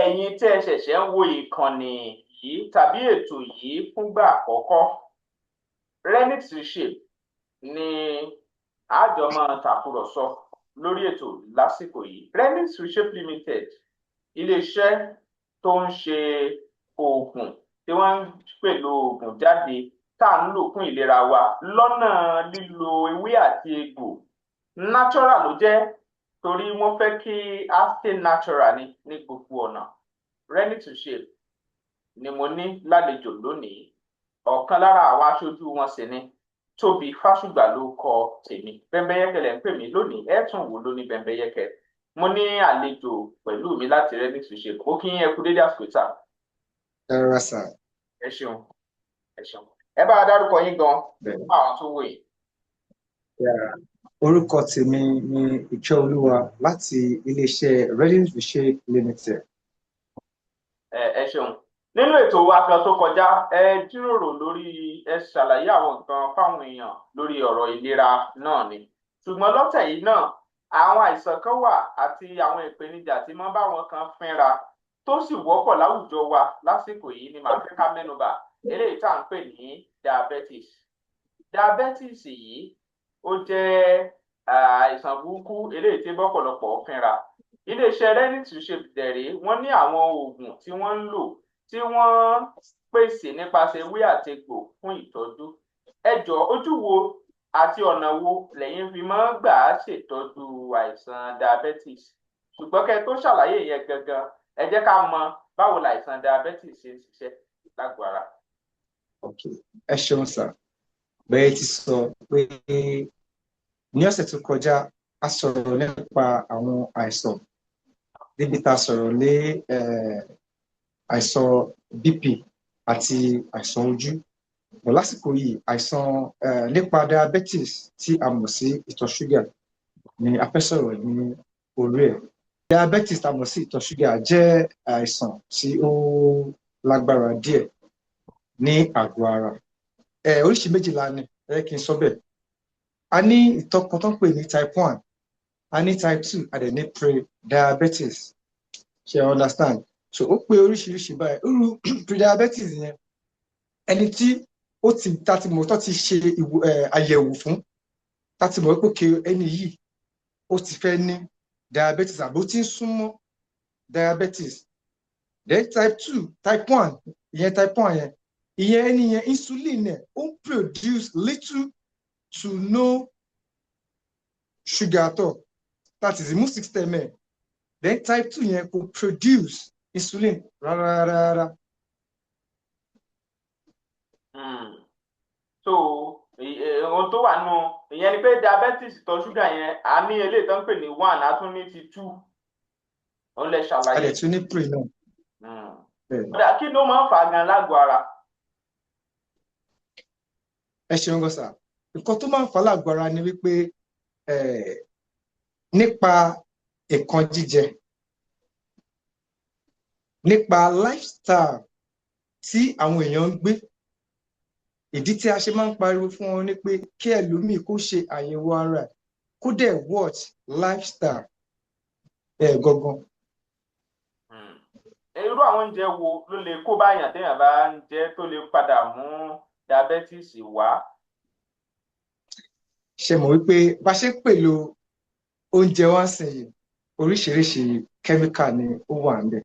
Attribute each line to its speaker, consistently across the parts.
Speaker 1: ẹ̀yin tí ẹ ṣẹ̀ṣẹ̀ ń wo ìkànnì yìí tàbí ètò yìí fúngbà àkọ́kọ́, Renix Reshape ni àjọ máa tàkúrọ̀sọ lórí ètò lásìkò yìí. Renix Reshape Limited, iléeṣẹ́ tó ń ṣe oògùn tí wọ́n ń pèlò oògùn jáde tá à ń lò fún ìlera wa lọ́nà lílo ewé àti egbò. Natural ló jẹ́, torí wọ́n fẹ́ kí a stay natural ní gbogbo ọ̀nà. Renix Reshape ni mo ní lálejò lónìí. Ọ̀kan lára àwọn aṣojú wọn sì ni Tóbi Fásùgbà ló kọ tèmi. Bẹ́mbẹ́yẹ́kẹ́ lẹ̀ ń pè mí lónìí, ẹ tún wò lóní Bẹ́mbẹ́yẹ́kẹ́. Mo ní àlejò pẹ̀lú mi láti Renix Reshape. Ó kí yín ẹ kú dédé àsìkò sà.
Speaker 2: Ẹ rọra sà.
Speaker 1: Ẹ ṣeun, ẹ ṣeun. Ẹ bá a dárúkọ yín gan fún àwọn tó wò yìí.
Speaker 2: Orúkọ tèmi ni Ìkẹ́olúwa láti iléeṣẹ́ Renix Reshape Limited.
Speaker 1: Ẹ ṣeun. Nínú ètò wa kan tó kọjá, ẹ jíròrò lórí, ẹ ṣàlàyé àwọn nǹkan fáwọn èèyàn lórí ọ̀rọ̀ ìlera náà ni. Ṣùgbọ́n lọ́tẹ̀ yìí náà, àwọn àìsàn kan wà àti àwọn ìpèníjà tí máa ń bá wọn kan fínra tó sì wọ́pọ̀ láwùjọ wa lásìkò yìí ni màá fẹ́ ká mẹ́nubà, eléyìí tá à ń pè ní diabetes. Diabetes yìí ó jẹ́ àìsàn burúkú eléyìí tí bọ́pọ̀lọpọ̀ fínra. Iléeṣẹ́ Renix Reshape dẹ̀rẹ́ wọ́n ní àwọn oògùn tí wọ́n ń lò tí wọ́n pèsè nípasẹ̀ ewé àti egbò fún ìtọ́jú. Ẹ jọ̀ọ́, ojú wo àti ọ̀nà wo lẹ́yìn fi máa ń gbà á ṣètọ́jú àìsàn diabetes? Ṣùgbọ́n kẹ́ tó ṣàlàyé yẹn gangan, ẹ jẹ́ ká mọ báwo làìsàn diabetes ṣe ń ṣiṣẹ́ lágbo ara.
Speaker 2: Ẹ ṣeun sà. Bẹ́ẹ̀ ti sọ pé ní ọ̀sẹ̀ tó kọjá a sọ̀rọ̀ nípa àwọn àìsàn níbi tá a sọ̀rọ̀ lé àìsàn BP àti àìsàn ojú. Bọ̀ lásìkò yìí àìsàn nípa diabetes tí a mọ̀ sí ìtọ̀ ṣúgà ni a fẹ́ sọ̀rọ̀ ní orí ẹ̀. Diabetes tá a mọ̀ sí ìtọ̀ ṣúgà jẹ́ àìsàn tí ó lágbára díẹ̀ ní àgọ́ ara. Oríṣi méjìlá ni kí n sọ bẹ́ẹ̀. A ní ìtọ̀ kan tó ń pè ní type 1, a ní type 2, a dẹ̀ ní pre-diabetes. Ṣé ẹ understand? So ó pé oríṣiríṣi báyìí. Irú pre-diabetes yẹn, ẹni tí ó ti mọ̀ tó ti ṣe àyẹ̀wò fún, tá ti mọ̀ pé kí ẹni yìí ó ti fẹ́ ní diabetes àbí ó ti ń súnmọ́ diabetes. Then type 2, type 1, ìyẹn type 1 yẹn, ìyẹn ẹni yẹn insulin ẹ̀ ó ń produce little to no sugar at all. That is immune system ẹ̀. Then type 2 yẹn kò produce insulin rárá.
Speaker 1: So ohun tó wà nù ìyẹn ni pé diabetes ìtọ̀ ṣúgà yẹn a ní eléyìí tó ń pè ní 1, a tún ní ti 2. Òun lè ṣàlàyé.
Speaker 2: A lè tún ní pre náà.
Speaker 1: Kí ló máa ń fà á gan lágọ̀ọ́ ara?
Speaker 2: Ẹ ṣeun gan sà. Nǹkan tó máa ń fà á lágọ̀ọ́ ara ni wípé nípa nǹkan jíjẹ, nípa lifestyle tí àwọn èèyàn ń gbé. Ìdí tí a ṣe máa ń pariwo fún wọn ni pé kí ẹlòmíì kó ṣe àyẹ̀wò ara ẹ̀ kó dẹ̀ watch lifestyle gangan.
Speaker 1: Irú àwọn oúnjẹ wo ló lè kó báyàn téèyàn bá ń jẹ tó lè padà mú diabetes wá?
Speaker 2: Ṣé mọ̀ wípé bá ṣe ń pèlò oúnjẹ wá sìn yìí, oríṣiríṣi kẹ́míkà ni ó wà níbẹ̀.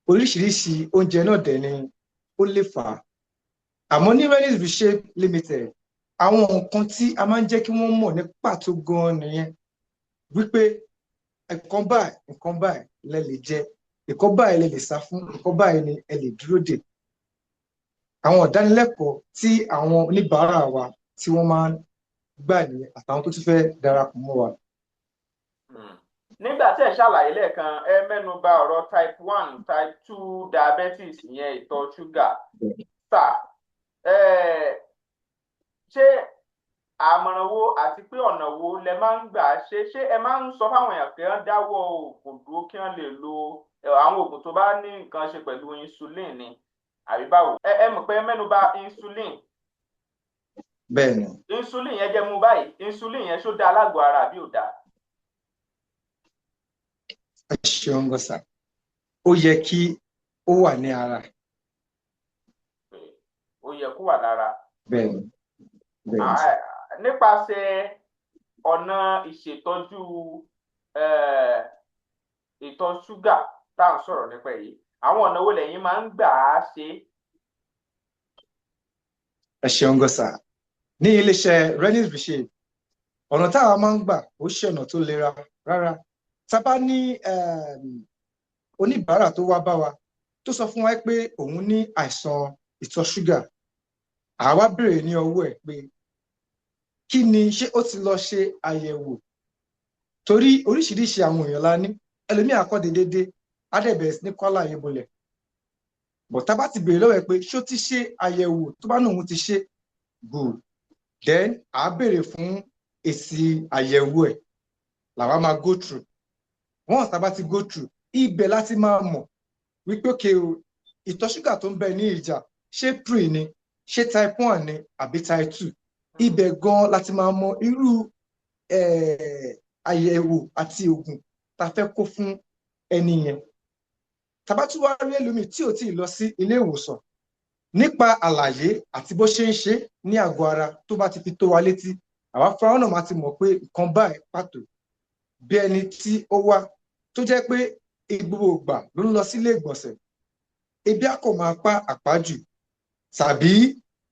Speaker 2: Oríṣiríṣi oúnjẹ náà dẹ̀ ni ó lè fà á. Àmọ́ ní Renix Reshape Limited, àwọn nǹkan tí a máa ń jẹ́ kí wọ́n mọ̀ ní pàtó gan-an nìyẹn wípé nǹkan báyìí lẹ lè jẹ, nǹkan báyìí lẹ lè sá fún, nǹkan báyìí ni ẹ lè dúró dè. Àwọn ìdánilẹ́kọ̀ọ́ tí àwọn oníbàárà wa tí wọ́n máa ń gbà nìyẹn àtàwọn tó tún fẹ́ darapọ̀ mọ́ wa.
Speaker 1: Nígbà tí ẹ ṣàlàyé lẹ́ẹ̀kan, ẹ mẹ́nu bà ọ̀rọ̀ type 1, type 2 diabetes, ìyẹn ìtọ̀ ṣúgà. Ṣé àmọ̀ràn wo àti pé ọ̀nà wo lẹ máa ń gbà ṣe? Ṣé ẹ máa ń sọ fáwọn èèyàn pé wọ́n dáwọ́ oògùn dúró kí wọ́n lè lo àwọn oògùn tó bá ní nǹkan ṣe pẹ̀lú insulin ni àbí báwo? Ẹ mọ̀ pé mẹ́nu bà insulin.
Speaker 2: Bẹ́ẹ̀ni.
Speaker 1: Insulin yẹn jẹ́ mú báyìí, insulin yẹn ṣó dá lágọ̀ọ́ ara àbí ò dáa?
Speaker 2: Ẹ ṣeun gan sà. ó yẹ kí ó wà ní ara.
Speaker 1: ó yẹ kó wà lára.
Speaker 2: Bẹ́ẹ̀ni, bẹ́ẹ̀ni sà.
Speaker 1: nípasẹ̀ ọ̀nà ìṣètọ́jú ìtọ̀ ṣúgà tá à ń sọ̀rọ̀ nípa èyí, àwọn ọ̀nà wo lẹ̀yin máa ń gbà á ṣe?
Speaker 2: Ẹ ṣeun gan sà. Ní iléeṣẹ́ Renix Reshape, ọ̀nà táwa máa ń gbà ó ṣe ọ̀nà tó lera rárá. Tá bá ní oníbàárà tó wá bá wa tó sọ fún wa pé òun ní àìsàn ìtọ̀ ṣúgà, àwa béèrè ní ọwọ́ ẹ̀ pé kí ni, ṣé ó ti lọ ṣe àyẹ̀wò? Torí oríṣiríṣi àwọn èèyàn la ní, ẹlòmíì akọ́ dédé á dẹ̀ bẹ̀rẹ̀ sí ní kọ́ àlàyé bolẹ̀. But tá bá ti béèrè lọ́wọ́ ẹ̀ pé ṣó ti ṣe àyẹ̀wò, tó bá ní òun ti ṣe, good, then à á béèrè fún èsì àyẹ̀wò ẹ̀ làwa máa go through. Once tá bá ti go through, ibẹ̀ láti máa mọ̀ wípé òkè o, ìtọ̀ ṣúgà tó ń bẹ ní ìjà ṣé pre ni, ṣé type 1 ni àbí type 2. Ibẹ̀ gan láti máa mọ irú àyẹ̀wò àti oògùn tá fẹ́ kó fún ẹni yẹn. Tá bá tún wá rí ẹlòmíì tí ò tí ì lọ sí ilé ìwòsàn, nípa àlàyé àti bó ṣe ń ṣe ní àgọ́ ara tó bá ti fi tó wa létí, àwa fúnra náà máa ti mọ̀ pé nǹkan báyìí pàtó. Bí ẹni tí ó wá tó jẹ́ pé gbogbo ìgbà ló ń lọ sílé ìgbọ̀nsẹ̀, ebi á kò máa pa àpájù, tàbí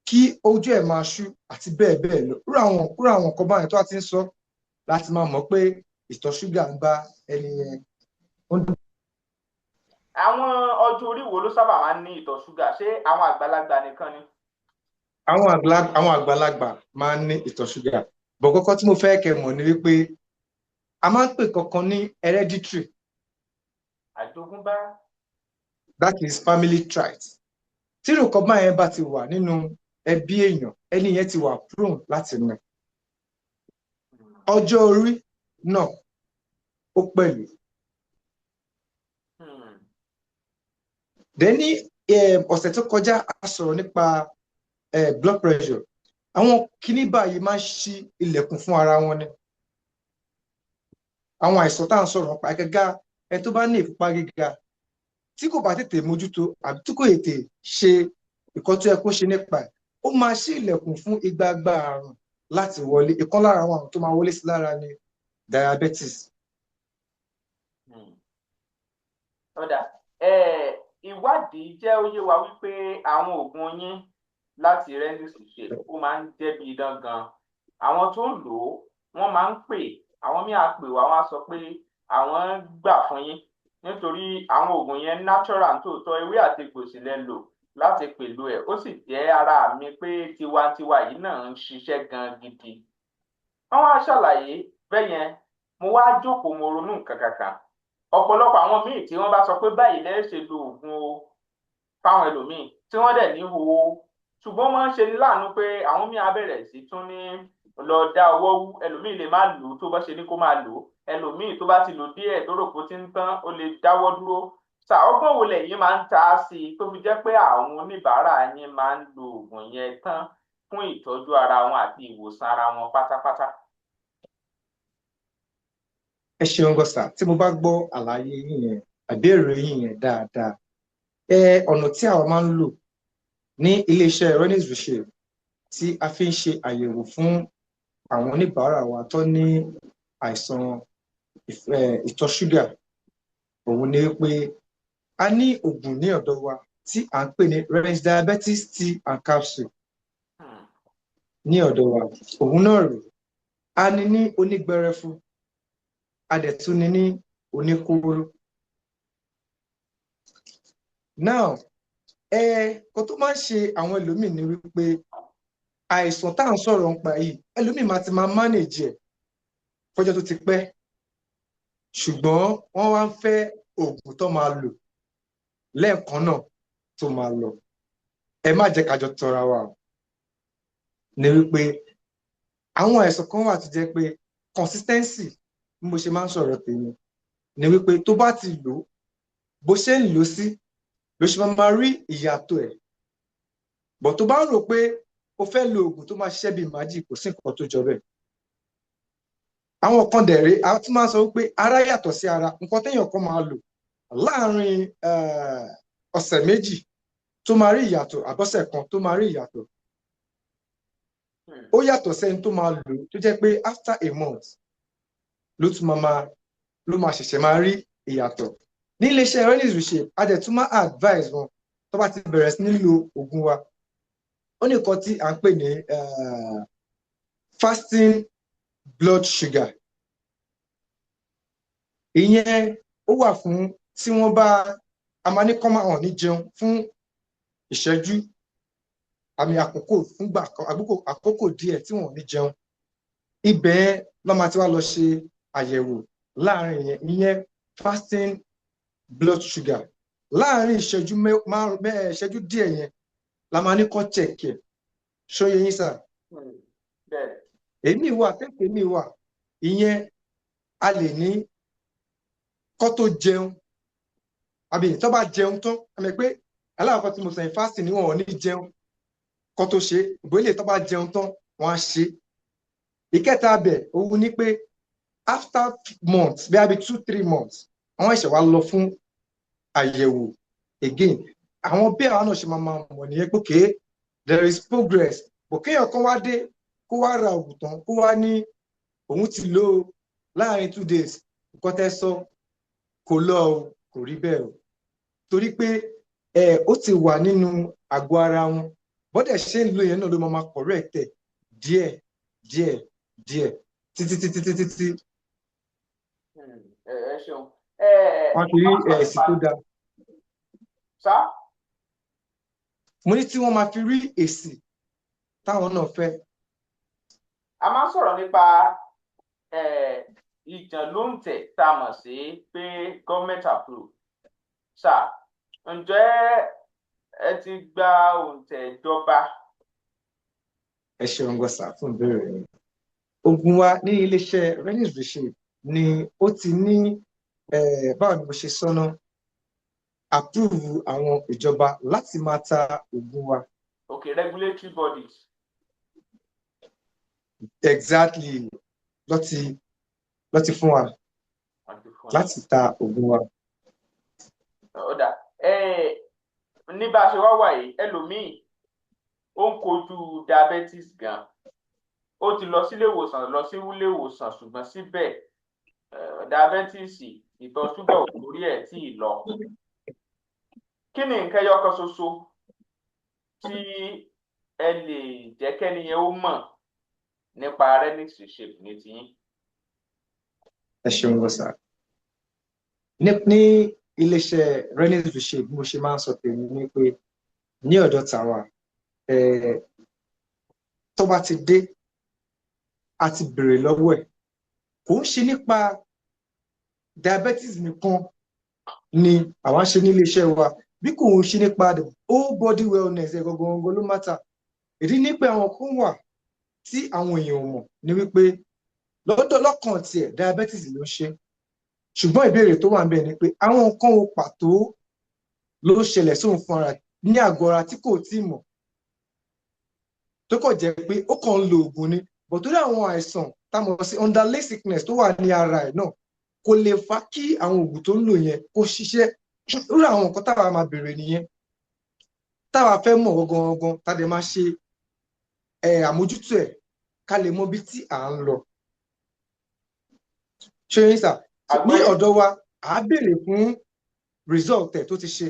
Speaker 2: kí ojú ẹ̀ máa ṣú àti bẹ́ẹ̀ bẹ́ẹ̀ lọ. Rú àwọn nǹkan báyìí tó wá ti ń sọ láti máa mọ̀ pé ìtọ̀ ṣúgà ń bá ẹni yẹn.
Speaker 1: Àwọn ọjọ́ orí wo ló sábà máa ń ní ìtọ̀ ṣúgà? Ṣé àwọn àgbàlagbà nìkan ni?
Speaker 2: Àwọn àgbàlagbà máa ń ní ìtọ̀ ṣúgà. Bọ̀ kọ́kọ́ tí mo fẹ́ kẹ́ mọ̀ ni wípé a máa ń pè kankan ní hereditary.
Speaker 1: Àjogúnbá.
Speaker 2: That is family trait. Tí nǹkan báyẹn bá ti wà nínú ẹbí èèyàn, ẹni yẹn ti wà prone láti ní. Ọjọ́ orí náà ó pẹ̀lú. Then ní ọ̀sẹ̀ tó kọjá a sọ̀rọ̀ nípa blood pressure. Àwọn kíní báyìí máa ń ṣí ilẹ̀kùn fún ara wọn ni. Àwọn àìsàn tá à ń sọ̀rọ̀ nípa gẹ́gẹ́ ẹ tó bá ní ìfúnpá gíga, tí kò bá tètè mójútó àbí tí kò tètè ṣe nǹkan tó yẹ kó ṣe nípa ẹ̀, ó máa ṣí ilẹ̀kùn fún igbagba àrùn láti wọlé. Ìkan lára àwọn àrùn tó máa wọlé sí lára ni diabetes.
Speaker 1: Ọ̀dà, ìwádìí jẹ́ ó yé wa wípé àwọn oògùn yín láti Renix Reshape ó máa ń jẹ́ bí idán gan. Àwọn tó ń lò ó wọ́n máa ń pè, àwọn míì á pè wá, wọ́n á sọ pé àwọn gbà fún yín nítorí àwọn oògùn yẹn natural tòótọ́, ewé àti egbò sì lẹ lò láti pẹ̀lú ẹ̀, ó sì jẹ́ ara mi pé tiwantiwa yìí náà ń ṣiṣẹ́ gan gidi. Wọ́n wá ṣàlàyé bẹ́ẹ̀ yẹn, mo wá jókòó mo ronú nǹkan kankan. Ọ̀pọ̀lọpọ̀ àwọn míì tí wọ́n bá sọ pé báyìí lẹ́ ṣe lo oògùn o fáwọn ẹlòmíì tí wọ́n dẹ̀ ní wo, ṣùgbọ́n wọ́n ń ṣe ní láàánú pé àwọn míì á bẹ̀rẹ̀ sí tún ní lọ dá ọwọ́ wú. Ẹlòmíì lè má lò ó tó bá ṣe ní kó máa lò ó, ẹlòmíì tó bá ti lò díẹ̀ tó rò pé ó ti ń tán ó lè dáwọ́ dúró. Ọgbọ́n wo lẹ̀yin máa ń ta sí i tó fi jẹ́ pé àwọn oníbàárà yín máa ń lo oògùn yẹn tán fún ìtọ́jú ara wọn àti ìwòsàn ara wọn pátápátá?
Speaker 2: Ẹ ṣeun gan sà. Tí mo bá gbọ́ àlàyé yín yẹn àbí èrò yín yẹn dáadáa, ọ̀nà tí àwọn máa ń lò ní iléeṣẹ́ Renix Reshape tí a fi ń ṣe àyẹ̀wò fún àwọn oníbàárà wa tó ní àìsàn ìtọ̀ ṣúgà, òun ni pé a ní oògùn ní ọ̀dọ̀ wa tí à ń pè ní Renix Diabetes Tea and Capsule ní ọ̀dọ̀ wa. Òun náà rè, a ní onígbẹrẹfu, a dẹ̀ tún ní oníkóró. Now, kó tó máa ń ṣe àwọn ẹlòmíì ni wípé àìsàn tá à ń sọ̀rọ̀ nípa yìí, ẹlòmíì máa ti máa manage ẹ̀ fọ́jọ́ tó ti pẹ́, ṣùgbọ́n wọ́n wá ń fẹ́ oògùn tó máa lò lẹ́ẹ̀kan náà tó máa lọ. Ẹ má jẹ́ ká jọ tọra wa ni wípé àwọn àìsàn kan wà tó jẹ́ pé consistency, bí mo ṣe máa ń sọ̀rọ̀ tèmi, ni wípé tó bá ti lò bó ṣe ń lò sí ló ṣe máa rí ìyàtọ̀ ẹ̀. Bọ̀ tó bá rò pé o fẹ́ lo oògùn tó máa ṣiṣẹ́ bíi májì, kò sí nǹkan tó jọ bẹ́ẹ̀. Àwọn kan dẹ̀ rí, a tún máa ń sọ wípé ara yàtọ̀ sí ara. Nǹkan téèyàn kan máa lò, láàárín ọ̀sẹ̀ méjì tó máa rí ìyàtọ̀ àbọ̀sẹ̀ kan tó máa rí ìyàtọ̀. Ó yàtọ̀ sẹ́ni tó máa lò tó jẹ́ pé after a month ló máa ṣẹ̀ṣẹ̀ máa rí ìyàtọ̀. Ní iléeṣẹ́ Renis Reshape a dẹ̀ tún máa advise wọn tó bá ti bẹ̀rẹ̀ sí nílò oògùn wa. Ó ní nǹkan tí à ń pè ní fasting blood sugar. Ìyẹn ó wà fún tí wọ́n bá a máa ní kọ́ máa hàn ní jẹun fún ìṣẹ́jú àmì àkókò fúngbà àkókò díẹ̀ tí wọ́n ní jẹun. Ibẹ̀ ló máa ti wá lọ ṣe àyẹ̀wò láàárín ìyẹn fasting blood sugar. Láàárín ìṣẹ́jú díẹ̀ yẹn la máa ní kọ́ check ẹ̀. Ṣóyè yín sà? Èmi wà tẹ́tẹ́ mi wà ìyẹn a lè ní kọ́ tó jẹun àbí tó bá jẹun tán àmì pé aláàkọ́ tí mo sọ yẹn fasting ni wọn ò ní jẹun kọ́ tó ṣe ìbòlè tó bá jẹun tán wọ́n á ṣe. Ìkẹta bẹ̀ òun ni pé after months bí i 2-3 months àwọn ẹ̀ṣẹ̀ wa lọ fún àyẹ̀wò again. Àwọn bí àwọn náà ṣe máa mọ̀ nìyẹn pé okay there is progress. Bò kéèyàn kan wá dé kó wá ra òògùn tán kó wá ní òun ti lò láàrin 2 days nǹkan tẹ́ sọ kò lọ o kò rí bẹ́ẹ̀ o torí pé ó ti wà nínú àgọ́ ara wọn bọ́dẹ̀ ṣe ń lo yẹn náà ló máa correct ẹ̀ díẹ̀ títí.
Speaker 1: Ẹ ṣeun.
Speaker 2: Wọ́n fi rí èsì tó dáa.
Speaker 1: Sá.
Speaker 2: Mo ní tí wọ́n máa fi rí èsì táwọn náà fẹ́.
Speaker 1: A máa ń sọ̀rọ̀ nípa ìjànlóǹtẹ̀ tá a mọ̀ sí pé government approve. Sá, ǹjẹ́ ẹ ti gba òǹtẹ̀ ìjọba?
Speaker 2: Ẹ ṣeun gbọ́sà fún ìbéèrè yẹn. Oògùn wa ní iléeṣẹ́ Renis Reshape ni ó ti ní báwo ni mo ṣe sọ́nà approve àwọn ìjọba láti máa ta oògùn wa.
Speaker 1: Okay, regulatory bodies.
Speaker 2: Exactly ló ti fún wa láti ta oògùn wa.
Speaker 1: Ọ̀dà ní bá a ṣe wá wà yìí ẹlòmíì ó ń kojú diabetes gan ó ti lọ sílé ìwòsàn ṣùgbọ́n síbẹ̀ diabetes ìtọ̀ ṣúgà ò lórí ẹ̀ tí ì lọ. Kí ni nǹkan ẹyọ kan ṣoṣo tí ẹ lè jẹ́ kẹ́niyẹn ó mọ̀ nípa Renis Reshape ní tiyín?
Speaker 2: Ẹ ṣeun gbọ́sà. Ní iléeṣẹ́ Renis Reshape bí mo ṣe máa ń sọ tèmi ni pé ní ọ̀dọ̀ tàwa tó bá ti dé a ti bèrè lọ́wọ́ ẹ̀ kò ń ṣe nípa diabetes nìkan ni àwa ń ṣe ní iléeṣẹ́ wa bí kò ń ṣe nípa the whole body wellness ẹ̀ gangan ló mátà. Ìdí ní pé àwọn kan wà tí àwọn èèyàn mọ̀ ní wípé lọ́kàn tiẹ̀ diabetes ló ń ṣe ṣùgbọ́n ìbéèrè tó wà ń bẹ ni pé àwọn nǹkan wo pàtó ló ń ṣẹlẹ̀ sóun fún ara ní àgọ́ ara tí kò tí mọ̀ tó kàn jẹ́ pé ó kàn ń lo oògùn ni bọ̀ torí àwọn àìsàn tá a mọ̀ sí underlying sickness tó wà ní ara ẹ̀ náà kò lè fa kí àwọn oògùn tó ń lò yẹn kó ṣiṣẹ́. Irú àwọn nǹkan táwa máa bèrè nìyẹn táwa fẹ́ mọ̀ gangan tá a dẹ̀ máa ṣe àmójútó ẹ̀ ká lè mọ bí tí à ń lọ. Ṣé yín sà ní ọ̀dọ̀ wa à á béèrè fún result ẹ̀ tó ti ṣe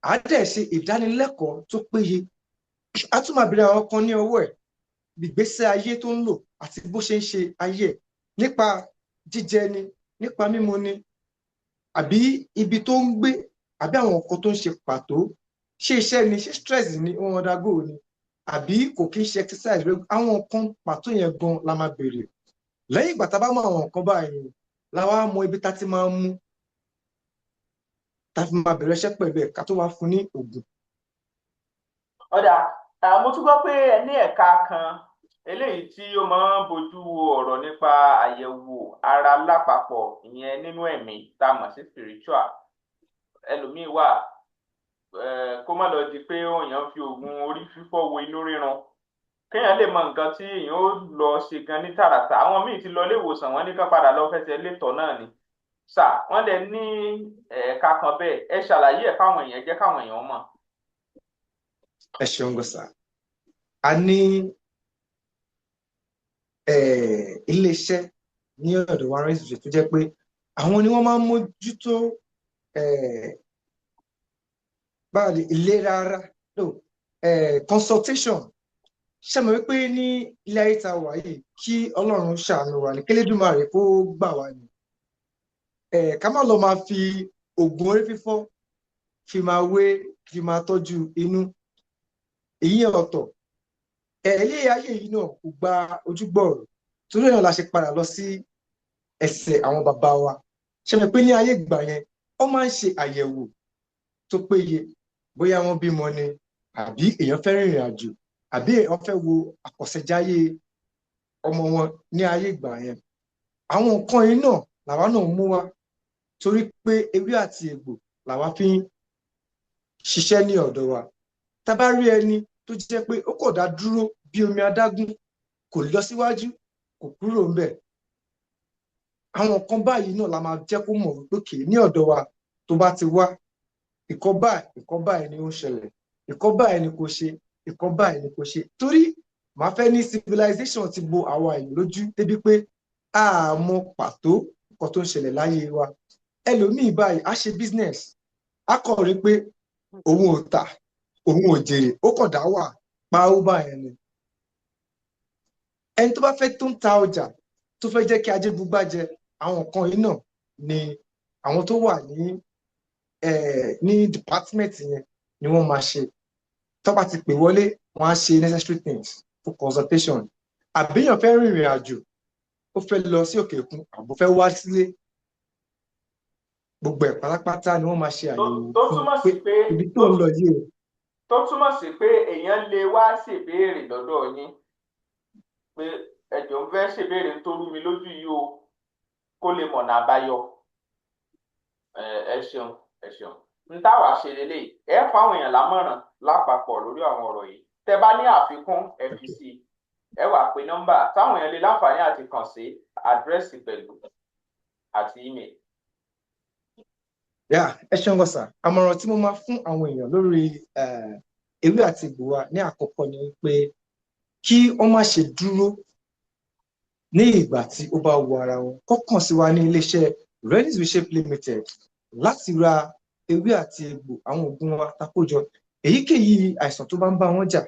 Speaker 2: à á dẹ̀ ṣe ìdánilẹ́kọ̀ọ́ tó péye a tún máa béèrè àwọn kan ní ọwọ́ ẹ̀ ìgbésẹ̀ ayé tó ń lò àti bó ṣe ń ṣe ayé ẹ̀ nípa jíjẹ ni nípa mímu ni àbí ibi tó ń gbé àbí àwọn nǹkan tó ń ṣe pàtó ṣé iṣẹ́ ni ṣé stress ni ó wọn dágò ni àbí kò kí ń ṣe exercise rẹ àwọn nǹkan pàtó yẹn gan la máa béèrè. Lẹ́yìn ìgbà tá a bá mọ àwọn nǹkan báyìí la wá mọ ibi tá ti máa mú tá fi máa bẹ̀rẹ̀ iṣẹ́ pẹ̀lú ẹ̀ ká tó wá fún ní oògùn.
Speaker 1: Ọ̀dà mo tún gbọ́ pé ẹ ní ẹ̀ka kan eléyìí tí ó máa ń bójú ọ̀rọ̀ nípa àyẹ̀wò ara lápapọ̀ ìyẹn nínú ẹ̀mí tá a mọ̀ sí spiritual. Ẹlòmíì wà kó má lọ di pé èèyàn fi oògùn orí fífọ́ wo inú rírun kéèyàn lè mọ nǹkan tí èèyàn ó lọ ṣe gan ní tààràtà. Àwọn míì ti lọ ilé ìwòsàn wọn ní ká padà lọ fẹsẹ̀ létọ̀ náà ni sà wọ́n lè ní ẹ̀ka kan bẹ́ẹ̀ ẹ ṣàlàyé ẹ̀ fáwọn èèyàn jẹ́ káwọn èèyàn mọ̀.
Speaker 2: ẹ ṣeun gan sà. A ní iléeṣẹ́ ní ọ̀dọ̀ wa rẹ́sì tó jẹ́ pé àwọn ni wọ́n máa ń mójútó báyìí ìlera ara no consultation. Ṣé mo wípé ní ilé ayé ta wà yìí kí Ọlọ́run ṣàánú wa ní kélédùmarè kó gbà wá ní ká má lọ máa fi oògùn orí fífọ́ fi máa tọ́jú inú èyí ọ̀tọ̀ ilé ayé yìí náà kò gba ojúgbọ̀rọ̀ torí náà la ṣe padà lọ sí ẹsẹ̀ àwọn bàbá wa. Ṣé mo pé ní ayé ìgbà yẹn wọ́n máa ń ṣe àyẹ̀wò tó péye bóyá wọ́n bímọ ni àbí èèyàn fẹ́ rìnrìn àjò àbí èèyàn fẹ́ wo àkọsẹ̀jáyé ọmọ wọn ní ayé ìgbà yẹn. Àwọn nǹkan yìí náà làwa náà mú wá torí pé ewé àti egbò làwa fi ń ṣiṣẹ́ ní ọ̀dọ̀ wa. Tá bá rí ẹni tó jẹ́ pé ó kọ̀ dá dúró bí omi adágún kò lọ síwájú kò kúrò ń bẹ̀. Àwọn nǹkan báyìí náà la máa jẹ́ kó mọ̀ wípé kì í ní ọ̀dọ̀ wa tó bá ti wá ìkọ́ báyìí ni ó ń ṣẹlẹ̀ ìkọ́ báyìí ni kò ṣe ìkọ́ báyìí ni kò ṣe torí màá fẹ́ ní civilization ti bo àwa ìlú lójú débi pé a mọ pàtó nǹkan tó ń ṣẹlẹ̀ láyé wa. Ẹlòmíì báyìí á ṣe business á kọ̀ rí pé òun ò tà òun ò jèrè ó kọ̀ dá wà pa ó báyẹn ni. Ẹni tó bá fẹ́ tó ń ta ọjà tó fẹ́ jẹ́ kí ajé bugbájẹ àwọn nǹkan yìí náà ni àwọn tó wà ní department yẹn ni wọ́n máa ṣe. Tó bá ti pè wọlé wọ́n á ṣe necessary things for consultation. Àbíyàn fẹ́ rìnrìn àjò ó fẹ́ lọ sí òkè òkun àbò fẹ́ wá sílé gbogbo ẹ̀ pátápátá ni wọ́n máa ṣe àyẹ̀wò fún pé ibi tó ń lọ yìí o.
Speaker 1: tó túmọ̀ sí pé èèyàn lè wá ṣèbéèrè lọ́dọ̀ yín pé ẹ̀jọ̀ ń fẹ́ ṣèbéèrè tó rú mi lójú yìí o kó lè mọ̀nà àbáyọ. ẹ ṣeun n táwa ṣe lélẹ̀ ẹ fún àwọn èèyàn lámọ̀ràn lápapọ̀ lórí àwọn ọ̀rọ̀ yìí tẹ bá ní àfikún ẹ fi sí i ẹ wá pé nọ́mbà táwọn èèyàn lè láǹfààní àti kàn sí àdírẹ́sì pẹ̀lú àti email.
Speaker 2: Ẹ ṣeun gan sà. Àmọ̀ràn tí mo máa fún àwọn èèyàn lórí ewé àti egbò wa ní àkọ́kọ́ ni pé kí wọ́n má ṣe dúró ní ìgbà tí ó bá wù ara wọn kó kàn sí wa ní iléeṣẹ́ Renis Reshape Limited láti ra ewé àti egbò àwọn oògùn wa takójọ èyíkéyìí àìsàn tó bá ń bá wọn jà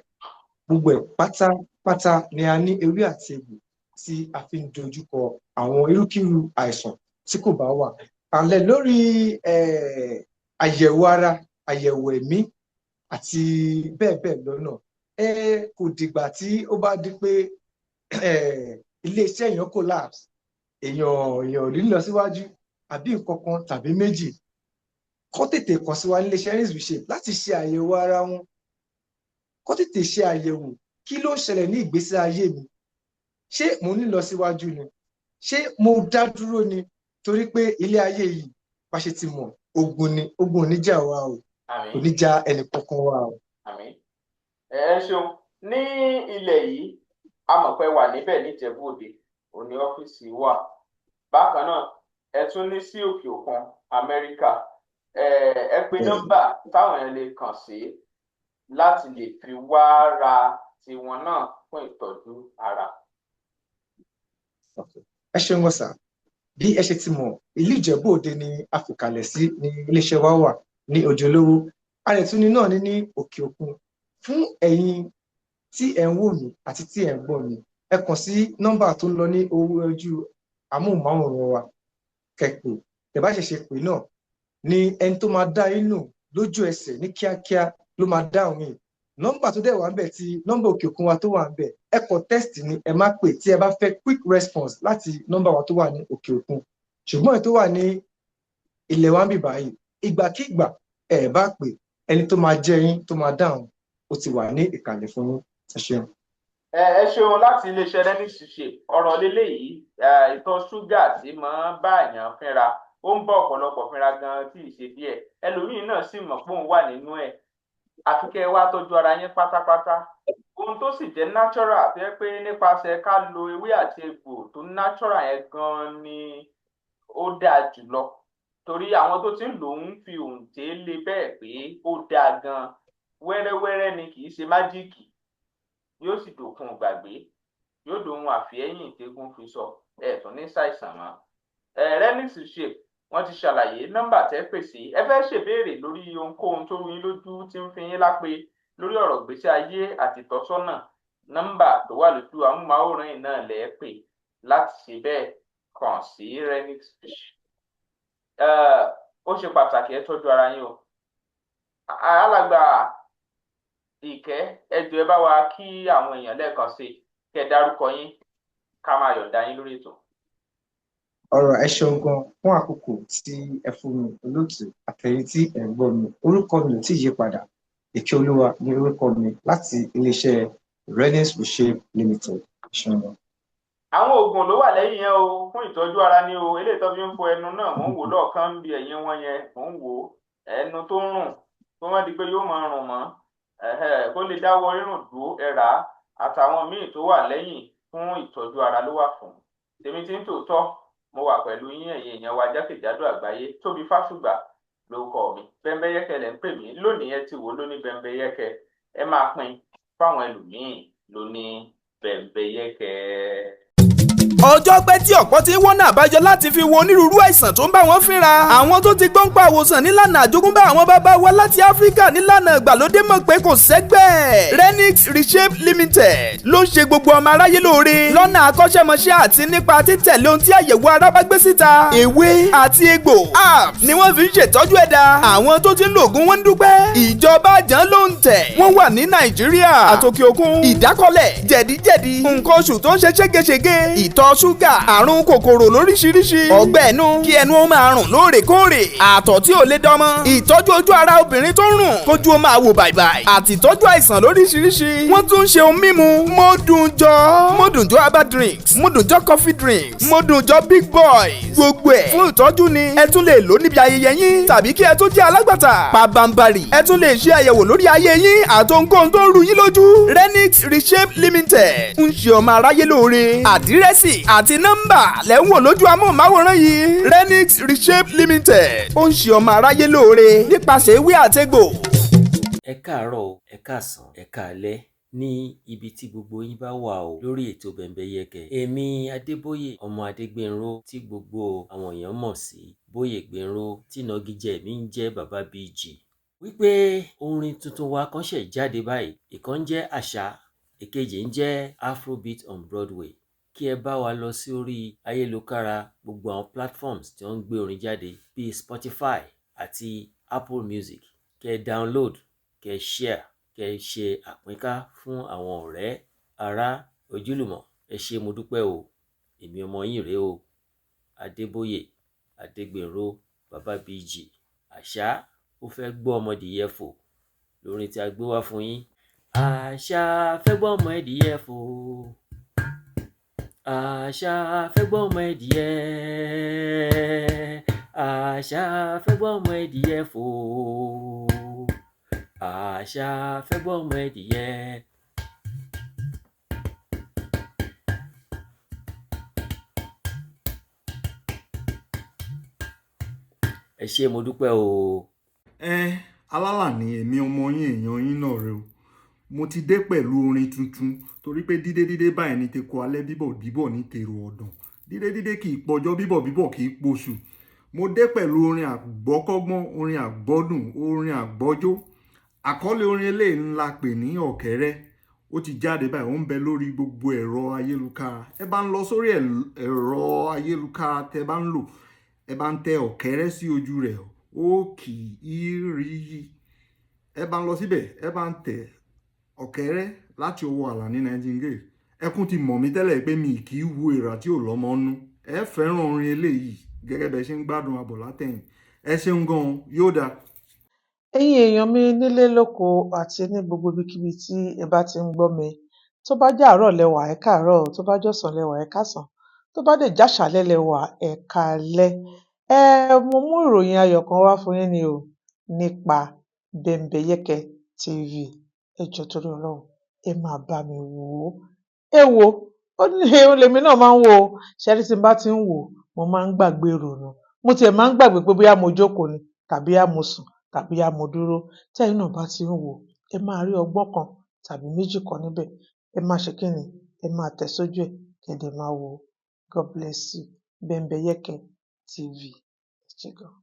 Speaker 2: gbogbo ẹ̀ pátápátá ni a ní ewé àti egbò tí a fi ń dojúkọ àwọn irúkírú àìsàn tí kò bá wà. Àlẹ́ lórí àyẹ̀wò ara àyẹ̀wò ẹ̀mí àti bẹ́ẹ̀ bẹ́ẹ̀ lọ́nà kò dìgbà tí ó bá di pé iléeṣẹ́ èèyàn collapse èèyàn rí lọ síwájú àbí nǹkan kan tàbí méjì kó tètè kàn sí wa níléeṣẹ́ Renis Reshape láti ṣe àyẹ̀wò ara wọn kó tètè ṣe àyẹ̀wò kí ló ń ṣẹlẹ̀ ní ìgbésí ayé mi ṣé mo ní lọ síwájú ni ṣé mo dá dúró ni torí pé ilé ayé yìí bá ṣe ti mọ̀ ogun oníjà wa o oníjà ẹnì kankan wa o.
Speaker 1: Àmín. Ẹ ṣeun ní ilẹ̀ yìí a mọ̀ pé wà níbẹ̀ níjẹ̀bú òde òní ọ́fíìsì wà bákan náà ẹ tún ní sí òkè òkun Amẹ́ríkà ẹ pè nọ́mbà táwọn èèyàn lè kàn sí láti lè fi wá ra tiwọn náà fún ìtọ́jú ara.
Speaker 2: Ẹ ṣeun gan sà. Bí ẹ ṣe ti mọ̀ ìlú Ìjẹ̀bú Òde ni a fìkàlẹ̀ sí ní iléeṣẹ́ wa wà ní Òjòlówó arẹ̀túni náà ní òkè òkun. Fún ẹ̀yin tí ẹ̀ ń wò mí àti tí ẹ̀ ń gbọ́ mi ẹ kàn sí nọ́mbà tó ń lọ ní ojú amóhùnmáwòrán wa kẹ́pẹ́ tẹ́ bá ṣẹ̀ṣẹ̀ pè náà ni ẹni tó máa dá inú lójú ẹsẹ̀ ní kíákíá ló máa dáhùn yìí. Nọ́mbà tó dẹ̀ wà ń bẹ̀ ti nọ́mbà òkè òkun wa tó wà ń bẹ̀ ẹ kọ text ni ẹ má pè tí ẹ bá fẹ́ quick response láti nọ́mbà wa tó wà ní òkè òkun ṣùgbọ́n èyí tó wà ní ilẹ̀ wa ń bì báyìí ìgbàkígbà ẹ bá pè ẹni tó máa jẹ́ yín tó máa dáhùn ó ti wà ní ìkàlẹ̀ fún yín. Ẹ ṣeun.
Speaker 1: Ẹ ṣeun láti iléeṣẹ́ Renis Reshape ọ̀rọ̀ lélẹ́yìí ìtọ̀ ṣúgà tí máa ń bá èèyàn fínra ó ń bá ọ̀pọ̀lọpọ̀ fínra gan-an tí ì ṣe díẹ̀ ẹlòmíín náà sì mọ̀ pé òun wà nínú ẹ̀ àfi kẹ́ ẹ wá tọ́jú ara yín pátápátá ohun tó sì jẹ́ natural tó yẹ pé nípasẹ̀ ká lo ewé àti egbò tó natural yẹn gan-an ni ó dáa jùlọ torí àwọn tó ti ń lò ń fi òǹtẹ̀ lé bẹ́ẹ̀ pé ó dáa gan wẹ́rẹ́wẹ́rẹ́ ni kì í ṣe májíìkì yóò sì dòkun gbàgbé yóò dohun àfihẹ́yìn tẹ́gùn fi sọ ẹ̀ tún ní ṣàìsàn mọ́. Renix Shape wọ́n ti ṣàlàyé nọ́mbà tẹ́ pè sí ẹ fẹ́ ṣèbéèrè lórí ohunkóhun tó rú yín lójú tí ń fi yín lápè lórí ọ̀rọ̀ ìgbésí ayé àti ìtọ́sọ́nà nọ́mbà tó wà lójú amóhùnmáwòrán yìí náà lẹ́ pè láti ṣe bẹ́ẹ̀ kàn sí Renix Shape. Ó ṣe pàtàkì ẹ tọ́jú ara yín o. Alàgbà Ìkẹ́ ẹ jọ̀ọ́ ẹ bá wa kí àwọn èèyàn lẹ́ẹ̀kan sí kẹ́ dárúkọ yín ká máa yọ̀ǹda yín lórí ètò.
Speaker 2: Ọ̀rọ̀ ẹ ṣeun gan fún àkókò tí ẹ fún mi olóòtú àtẹ̀yìn tí ẹ ń gbọ́ mi. Orúkọ mi ò tí ì yí padà. Ìkẹ́olúwa ni orúkọ mi láti iléeṣẹ́ Renix Shape Limited. Ṣeun gan.
Speaker 1: Àwọn oògùn ló wà lẹ́yìn yẹn o fún ìtọ́jú ara ní o eléyìí tó fi ń fọ ẹnu náà mò ń wò lọ́ọ̀kan ń bi ẹ̀yìn wọn yẹn mò ń wò ẹnu tó ń rùn tó wọ́n di pé yóò máa rùn mọ́ kó lè dáwọ́ rírùn dúró ẹ̀rá àtàwọn míì tó wà lẹ́yìn fún ìtọ́jú ara ló wà fún. Tèmi tí ń tòótọ́ mo wà pẹ̀lú yín ẹ̀yin èèyàn wa jákèjádò àgbáyé Tóbi Fásùgbà lórúkọ mi Bẹ́mbẹ́yẹ́kẹ́ lẹ́ ń pè mí lónìí ẹ ti wò lóní Bẹ́mbẹ́yẹ́kẹ́ ẹ máa pín fáwọn ẹlòmíín lóní Bẹ́mbẹ́yẹ́kẹ́.
Speaker 3: Ọjọ́ pẹ́ tí ọ̀pọ̀ ti ń wọ́nà àbájọ láti fi wo onírúurú àìsàn tó ń bá wọn fínra. Àwọn tó ti gbọ́n pa àwòsàn nílànà àjogúnbá àwọn bàbá wa láti Áfíríkà nílànà ìgbàlódé mọ̀ pé kò sẹ́gbẹ́. Renix Shape Limited ló ń ṣe gbogbo ọmọ aráyé lóore lọ́nà akọ́ṣẹ́mọṣẹ́ àti nípa títẹ̀lé ohun tí àyẹ̀wò ara bá gbé síta. Ewé àti egbò apps ni wọ́n fi ń ṣètọ́jú ẹ̀dá. Àwọn tó ti ń lo ògùn wọn ń dúpẹ́. Ìjọba àjàn ló ń tẹ̀. Wọ́n wà ní Nàìjíríà àtòkè òkun. Ìdákọ́lẹ̀ jẹ̀díjẹ̀dí nǹkan oṣù tó ń ṣe ségesège ìtọ̀ ṣúgà àrùn kòkòrò lóríṣiríṣi ọgbẹ́ ẹnu kí ẹnu ó máa rùn lóòrèkóòrè àtọ̀ tí ò lè dánmọ́ ìtọ́jú ojú ara obìnrin tó ń rùn kójú ó máa wò bàìbàì àti ìtọ́jú àìsàn lóríṣiríṣi wọ́n tún ń ṣe ohun mímu mọ́dùnjọ́ herbal drinks mọ́dùnjọ́ coffee drinks mọ́dùnjọ́ big boy gbogbo ẹ̀ fún ìtọ́jú ni ẹ tún lè lò níbi ayẹyẹ yín tàbí kí ẹ tún jẹ́ alágbàtà pàbàmbarì ẹ tún lè ṣe àyẹ̀wò lórí ayé yín àtohunkóhun tó ń ru yín lójú Renix Shape Limited ń ṣe ọmọ aráyé lóore àdírẹ́sì àti nọ́mbà lẹ́ ń wò lójú amóhùnmáwòrán yìí Renix Shape Limited ó ń ṣe ọmọ aráyé lóore nípasẹ̀ ewé àtegbò.
Speaker 4: Ẹ káàárọ̀ o ẹ káàsán ẹ káalẹ́ ní ibi tí gbogbo yín bá wà o lórí ètò Bẹ́mbẹ́yẹ́kẹ́ èmi Adébóyè ọmọ Adégbénró tí gbogbo àwọn èèyàn mọ̀ sí Bóyè Gbénró tí ìnagijẹ mi ń jẹ́ Bàbá BG wípé orin tuntun wa kan ṣẹ̀ jáde báyìí ìkan ń jẹ́ àṣà èkejì ń jẹ́ Afrobeat on Broadway kí ẹ bá wa lọ sí orí ayélujára gbogbo àwọn platforms tí wọ́n ń gbé orin jáde bíi Spotify àti Apple Music kẹ́ ẹ download kẹ́ ẹ share kẹ́ ẹ ṣe àpínká fún àwọn ọ̀rẹ́ ará ojúlùmọ̀ ẹ ṣé mo dúpẹ́ o èmi ọmọ yín rèé o Adébóyè Adégbénró Bàbá BG àṣà ó fẹ́ gbọ́ ọmọdìyẹ fò lórin tí a gbé wá fún yín àṣà fẹ́ gbọ́ ọmọdìyẹ fò. Àṣà fẹ́ gbọ́ ọmọ ẹdìyẹ àṣà fẹ́ gbọ́ ọmọ ẹdìyẹ fò àṣà fẹ́ gbọ́ ọmọ ẹdìyẹ. Ẹ ṣé mo dúpẹ́ o.
Speaker 5: Alálà ni èmi ọmọ yín èèyàn yín náà rẹ o mo ti dé pẹ̀lú orin tuntun torí pé dídé báyìí ní teko alẹ́ bíbọ̀ ní tèrò ọ̀dàn dídé kì í pọjọ́ bíbọ̀ kì í poṣù mo dé pẹ̀lú orin àgbọ́kọ́gbọ́n orin àgbọ́dùn orin àgbọ́jó àkọ́lé orin eléyìí ńlá pè ní ọ̀kẹ́rẹ́ ó ti jáde báyìí ó ń bẹ lórí gbogbo ẹ̀rọ ayélujára ẹ bá ń lọ sórí ẹ̀rọ ayélujára tẹ bá ń lò ẹ bá ń tẹ ọ̀kẹ́rẹ́ sí ojú rẹ̀ ó kì í rí yí ẹ bá ń lọ síbẹ̀ ẹ bá ń tẹ̀ ọ̀kẹ́rẹ́ láti ọwọ́ Àlàní Nightingale ẹkún ti mọ̀ mí tẹ́lẹ̀ pé mi kì í wo èèrà tí ò lọ́mọ nú ẹ fẹ́ràn orin eléyìí gẹ́gẹ́ bẹ́ẹ̀ ṣe ń gbádùn àbọ̀ látẹ̀yìn ẹ ṣeun gan yóò dáa.
Speaker 6: ẹ̀yin èèyàn mi nílé lóko àti ní gbogbo ibikíbi tí ẹ bá ti ń gbọ́ mi tó bá jẹ́ àárọ̀ lẹ́wà ẹ káàárọ̀ tó bá jọ̀sán lẹ́wà ẹ káàsán tó bá dé jáṣálẹ́ lẹ́wà ẹ káalẹ́ mo mú ìròyìn ayọ̀ kan wá fún yín ni o nípa Bẹ́mbẹ́yẹ́kẹ́ TV ẹ jọ̀ọ́ torí Ọlọ́run ẹ máa bá mi wò ó ẹ wo ó ní lèmi náà máa ń wò ó ṣẹ́rí tí n bá ti ń wò mo máa ń gbàgbé ìrònú mo tiẹ̀ máa ń gbàgbé pé bóyá mo jókòó ni tàbí á mo sùn tàbí á mo dúró. Tẹ́yin náà bá ti ń wò ẹ máa rí ọgbọ́n kan tàbí méjì kan níbẹ̀. Ẹ máa ṣe kí ni? Ẹ máa tẹ̀ sójú ẹ̀ kẹ́ dẹ̀ máa wò. God bless you. Bembeyeke TV. Ẹ ṣé gan.